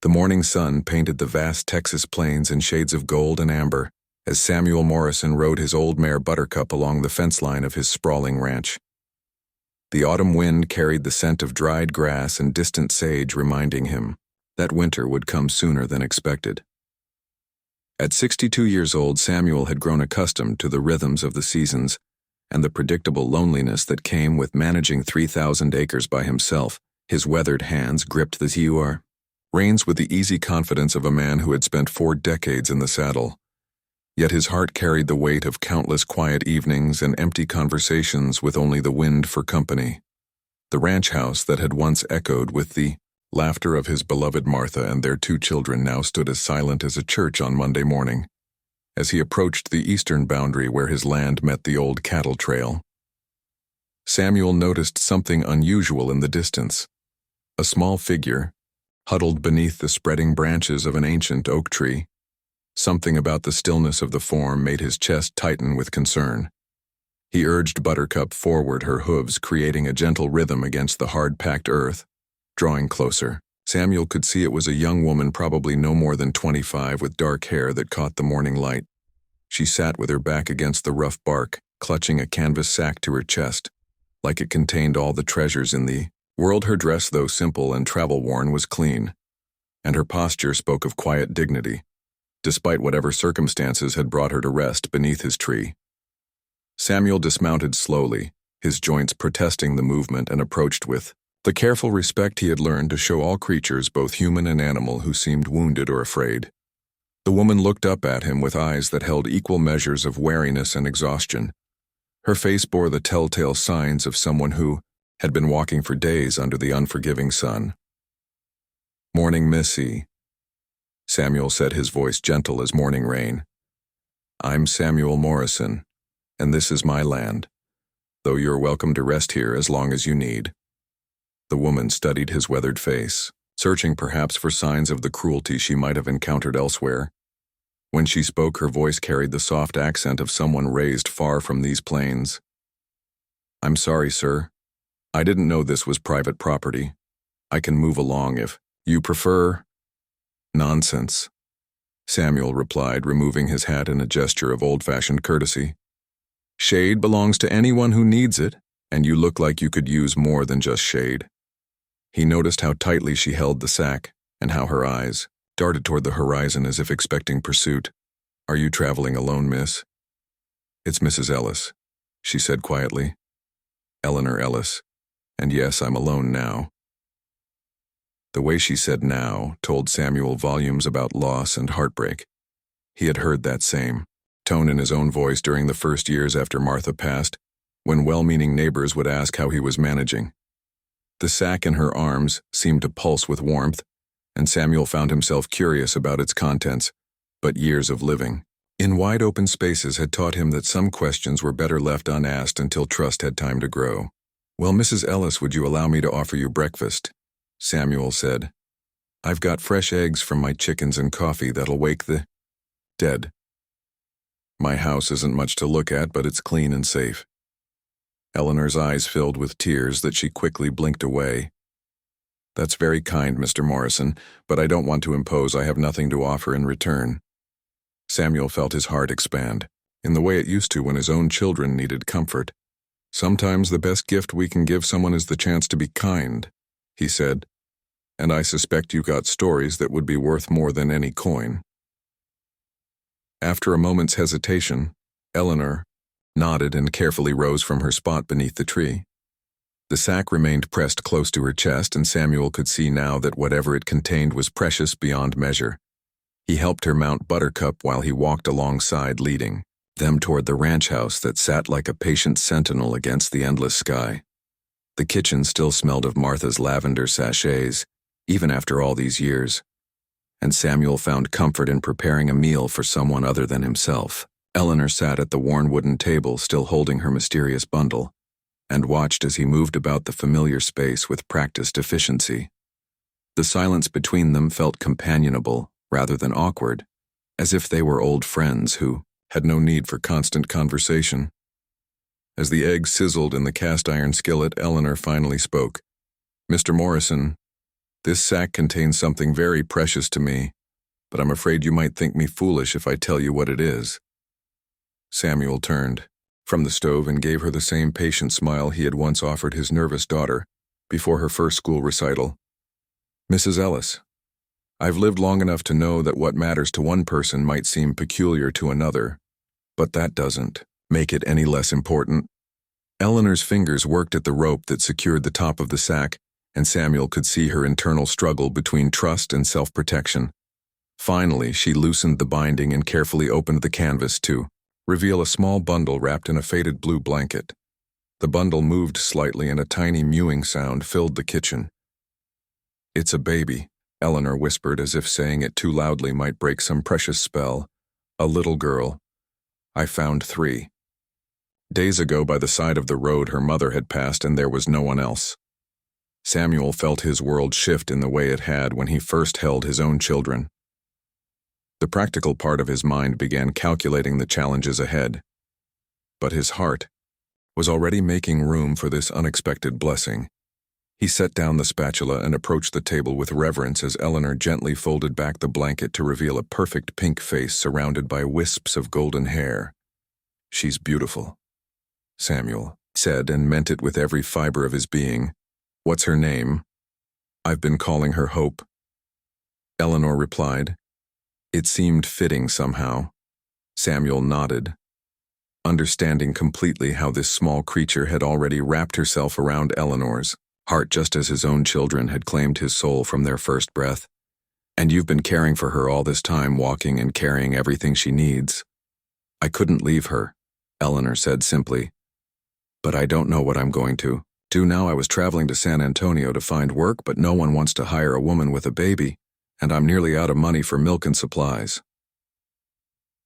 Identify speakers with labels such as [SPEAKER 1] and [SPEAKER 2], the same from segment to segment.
[SPEAKER 1] The morning sun painted the vast Texas plains in shades of gold and amber as Samuel Morrison rode his old mare Buttercup along the fence line of his sprawling ranch. The autumn wind carried the scent of dried grass and distant sage, reminding him that winter would come sooner than expected. At 62 years old, Samuel had grown accustomed to the rhythms of the seasons and the predictable loneliness that came with managing 3,000 acres by himself. His weathered hands gripped the reins with the easy confidence of a man who had spent 4 decades in the saddle. Yet his heart carried the weight of countless quiet evenings and empty conversations with only the wind for company. The ranch house that had once echoed with the laughter of his beloved Martha and their 2 children now stood as silent as a church on Monday morning. As he approached the eastern boundary where his land met the old cattle trail, Samuel noticed something unusual in the distance. A small figure, huddled beneath the spreading branches of an ancient oak tree. Something about the stillness of the form made his chest tighten with concern. He urged Buttercup forward, her hooves creating a gentle rhythm against the hard-packed earth. Drawing closer, Samuel could see it was a young woman, probably no more than 25, with dark hair that caught the morning light. She sat with her back against the rough bark, clutching a canvas sack to her chest, like it contained all the treasures in the world. Her dress, though simple and travel-worn, was clean, and her posture spoke of quiet dignity, despite whatever circumstances had brought her to rest beneath his tree. Samuel dismounted slowly, his joints protesting the movement, and approached with the careful respect he had learned to show all creatures, both human and animal, who seemed wounded or afraid. The woman looked up at him with eyes that held equal measures of wariness and exhaustion. Her face bore the telltale signs of someone who had been walking for days under the unforgiving sun. "Morning, Missy," Samuel said, his voice gentle as morning rain. "I'm Samuel Morrison, and this is my land, though you're welcome to rest here as long as you need." The woman studied his weathered face, searching perhaps for signs of the cruelty she might have encountered elsewhere. When she spoke, her voice carried the soft accent of someone raised far from these plains. "I'm sorry, sir. I didn't know this was private property. I can move along if you prefer." "Nonsense," Samuel replied, removing his hat in a gesture of old-fashioned courtesy. "Shade belongs to anyone who needs it, and you look like you could use more than just shade." He noticed how tightly she held the sack, and how her eyes darted toward the horizon as if expecting pursuit. "Are you traveling alone, miss?" "It's Mrs. Ellis," she said quietly. "Eleanor Ellis. And yes, I'm alone now." The way she said "now" told Samuel volumes about loss and heartbreak. He had heard that same tone in his own voice during the first years after Martha passed, when well-meaning neighbors would ask how he was managing. The sack in her arms seemed to pulse with warmth, and Samuel found himself curious about its contents, but years of living in wide-open spaces had taught him that some questions were better left unasked until trust had time to grow. "Well, Mrs. Ellis, would you allow me to offer you breakfast?" Samuel said. "I've got fresh eggs from my chickens and coffee that'll wake the dead. My house isn't much to look at, but it's clean and safe." Eleanor's eyes filled with tears that she quickly blinked away. "That's very kind, Mr. Morrison, but I don't want to impose. I have nothing to offer in return." Samuel felt his heart expand, in the way it used to when his own children needed comfort. "Sometimes the best gift we can give someone is the chance to be kind," he said, "and I suspect you got stories that would be worth more than any coin." After a moment's hesitation, Eleanor nodded and carefully rose from her spot beneath the tree. The sack remained pressed close to her chest, and Samuel could see now that whatever it contained was precious beyond measure. He helped her mount Buttercup while he walked alongside, leading them toward the ranch house that sat like a patient sentinel against the endless sky. The kitchen still smelled of Martha's lavender sachets, even after all these years, and Samuel found comfort in preparing a meal for someone other than himself. Eleanor sat at the worn wooden table, still holding her mysterious bundle, and watched as he moved about the familiar space with practiced efficiency. The silence between them felt companionable rather than awkward, as if they were old friends who had no need for constant conversation. As the eggs sizzled in the cast-iron skillet, Eleanor finally spoke. "Mr. Morrison, This sack contains something very precious to me, but I'm afraid you might think me foolish if I tell you what it is." Samuel turned from the stove and gave her the same patient smile he had once offered his nervous daughter before her first school recital. "Mrs. Ellis, I've lived long enough to know that what matters to one person might seem peculiar to another, but that doesn't make it any less important." Eleanor's fingers worked at the rope that secured the top of the sack, and Samuel could see her internal struggle between trust and self-protection. Finally, she loosened the binding and carefully opened the canvas to reveal a small bundle wrapped in a faded blue blanket. The bundle moved slightly and a tiny mewing sound filled the kitchen. "It's a baby," Eleanor whispered as if saying it too loudly might break some precious spell. "A little girl. I found 3. Days ago by the side of the road her mother had passed and there was no one else." Samuel felt his world shift in the way it had when he first held his own children. The practical part of his mind began calculating the challenges ahead, but his heart was already making room for this unexpected blessing. He set down the spatula and approached the table with reverence as Eleanor gently folded back the blanket to reveal a perfect pink face surrounded by wisps of golden hair. "She's beautiful," Samuel said, and meant it with every fiber of his being. "What's her name?" "I've been calling her Hope," Eleanor replied. It seemed fitting somehow. Samuel nodded, understanding completely how this small creature had already wrapped herself around Eleanor's heart just as his own children had claimed his soul from their first breath. "And you've been caring for her all this time, walking and carrying everything she needs." "I couldn't leave her," Eleanor said simply. "But I don't know what I'm going to do now. I was traveling to San Antonio to find work, but no one wants to hire a woman with a baby, and I'm nearly out of money for milk and supplies."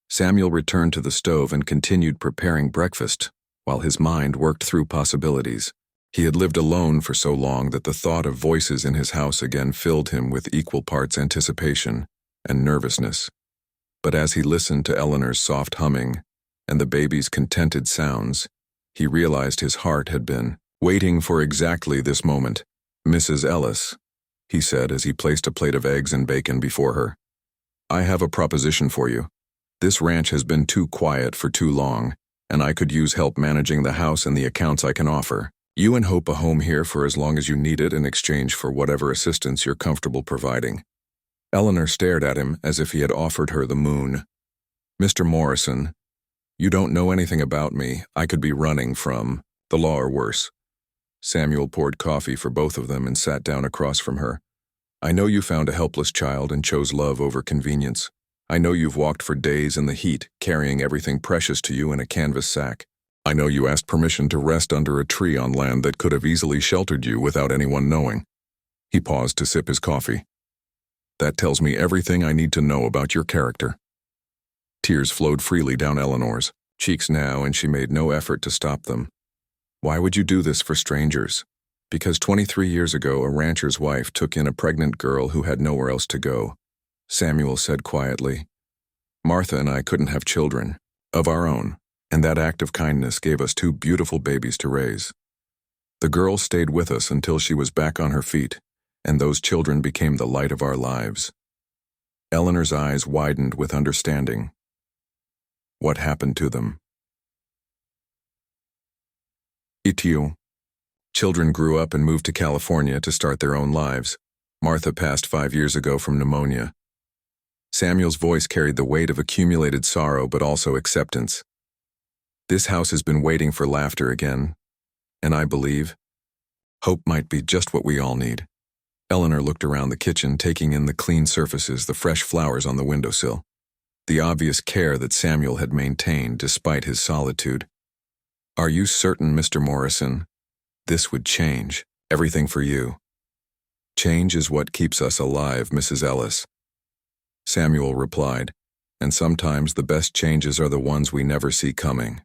[SPEAKER 1] Samuel returned to the stove and continued preparing breakfast, while his mind worked through possibilities. He had lived alone for so long that the thought of voices in his house again filled him with equal parts anticipation and nervousness. But as he listened to Eleanor's soft humming and the baby's contented sounds, he realized his heart had been waiting for exactly this moment. "Mrs. Ellis," he said as he placed a plate of eggs and bacon before her, "I have a proposition for you. This ranch has been too quiet for too long, and I could use help managing the house and the accounts I can offer you and Hope a home here for as long as you need it in exchange for whatever assistance you're comfortable providing." Eleanor stared at him as if he had offered her the moon. "Mr. Morrison, you don't know anything about me. I could be running from the law or worse." Samuel poured coffee for both of them and sat down across from her. "I know you found a helpless child and chose love over convenience. I know you've walked for days in the heat, carrying everything precious to you in a canvas sack. I know you asked permission to rest under a tree on land that could have easily sheltered you without anyone knowing." He paused to sip his coffee. "That tells me everything I need to know about your character." Tears flowed freely down Eleanor's cheeks now, and she made no effort to stop them. "Why would you do this for strangers?" "Because 23 years ago a rancher's wife took in a pregnant girl who had nowhere else to go," Samuel said quietly. "Martha and I couldn't have children of our own, and that act of kindness gave us 2 beautiful babies to raise. The girl stayed with us until she was back on her feet, and those children became the light of our lives." Eleanor's eyes widened with understanding. "What happened to them?" "Itio. Children grew up and moved to California to start their own lives. Martha passed 5 years ago from pneumonia." Samuel's voice carried the weight of accumulated sorrow but also acceptance. "This house has been waiting for laughter again, and I believe hope might be just what we all need." Eleanor looked around the kitchen, taking in the clean surfaces, the fresh flowers on the windowsill, the obvious care that Samuel had maintained despite his solitude. "Are you certain, Mr. Morrison? This would change everything for you." "Change is what keeps us alive, Mrs. Ellis," Samuel replied, "and sometimes the best changes are the ones we never see coming."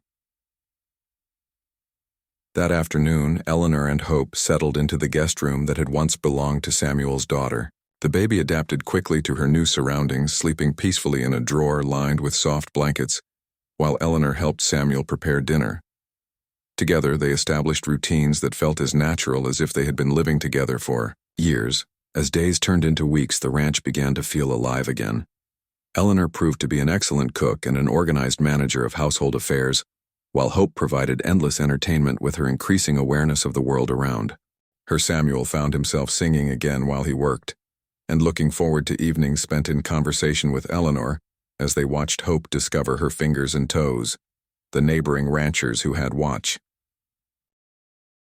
[SPEAKER 1] That afternoon, Eleanor and Hope settled into the guest room that had once belonged to Samuel's daughter. The baby adapted quickly to her new surroundings, sleeping peacefully in a drawer lined with soft blankets, while Eleanor helped Samuel prepare dinner. Together, they established routines that felt as natural as if they had been living together for years. As days turned into weeks, the ranch began to feel alive again. Eleanor proved to be an excellent cook and an organized manager of household affairs, while Hope provided endless entertainment with her increasing awareness of the world around. Her Samuel found himself singing again while he worked, and looking forward to evenings spent in conversation with Eleanor as they watched Hope discover her fingers and toes, the neighboring ranchers who had watch.